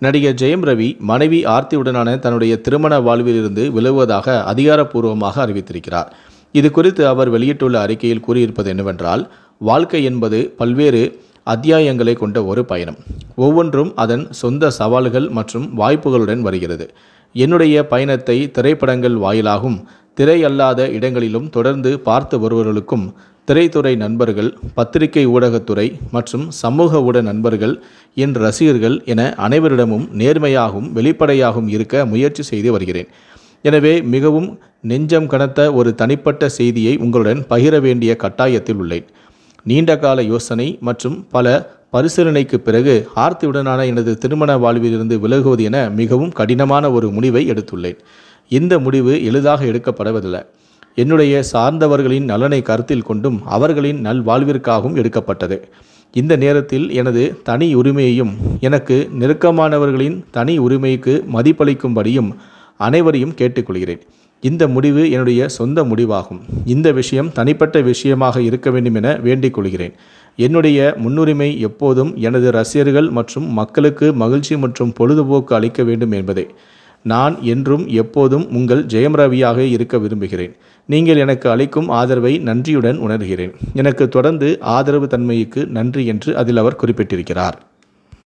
நடிகர் ஜெயம் ரவி மனைவி ஆர்த்தியுடனான தன்னுடைய திருமண வாழ்விலிருந்து விலகுவதாக அதிகாரப்பூர்வமாக அறிவித்திருக்கிறார். இது குறித்து அவர் வெளியிட்டுள்ள அறிக்கையில் கூறியிருப்பது என்னவென்றால், வாழ்க்கை என்பது பல்வேறு அத்தியாயங்களை கொண்ட ஒரு பயணம். ஒவ்வொன்றும் அதன் சொந்த சவால்கள் மற்றும் வாய்ப்புகளுடன் வருகிறது. என்னுடைய பயணத்தை திரைப்படங்கள் வாயிலாகவும் திரை அல்லாத இடங்களிலும் தொடர்ந்து பார்த்து வருபவர்களுக்கும் திரைத்துறை நண்பர்கள், பத்திரிகை ஊடகத்துறை மற்றும் சமூக ஊடக நண்பர்கள், என் ரசிகர்கள் என அனைவரிடமும் நேர்மையாகவும் வெளிப்படையாகவும் இருக்க முயற்சி செய்து வருகிறேன். எனவே மிகவும் நெஞ்சம் கனத்த ஒரு தனிப்பட்ட செய்தியை உங்களுடன் பகிர வேண்டிய கட்டாயத்தில் உள்ளேன். நீண்டகால யோசனை மற்றும் பல பரிசீலனைக்கு பிறகு ஆர்த்தியுடனான எனது திருமண வாழ்விலிருந்து விலகுவது என மிகவும் கடினமான ஒரு முடிவை எடுத்துள்ளேன். இந்த முடிவு எளிதாக எடுக்கப்படவில்லை. என்னுடைய சார்ந்தவர்களின் நலனை கருத்தில் கொண்டும் அவர்களின் நல்வாழ்விற்காகவும் எடுக்கப்பட்டது. இந்த நேரத்தில் எனது தனி உரிமையையும் எனக்கு நெருக்கமானவர்களின் தனி உரிமைக்கு மதிப்பளிக்கும்படியும் அனைவரையும் கேட்டுக்கொள்கிறேன். இந்த முடிவு என்னுடைய சொந்த முடிவாகும். இந்த விஷயம் தனிப்பட்ட விஷயமாக இருக்க வேண்டும் என வேண்டிக் கொள்கிறேன். என்னுடைய முன்னுரிமை எப்போதும் எனது ரசிகர்கள் மற்றும் மக்களுக்கு மகிழ்ச்சி மற்றும் பொழுதுபோக்கு அளிக்க வேண்டும் என்பதே. நான் என்றும் எப்போதும் உங்கள் ஜெயம் ரவியாக இருக்க விரும்புகிறேன். நீங்கள் எனக்கு அளிக்கும் ஆதரவை நன்றியுடன் உணர்கிறேன். எனக்கு தொடர்ந்து ஆதரவு தன்மைக்கு நன்றி என்று அதில் அவர் குறிப்பிட்டிருக்கிறார்.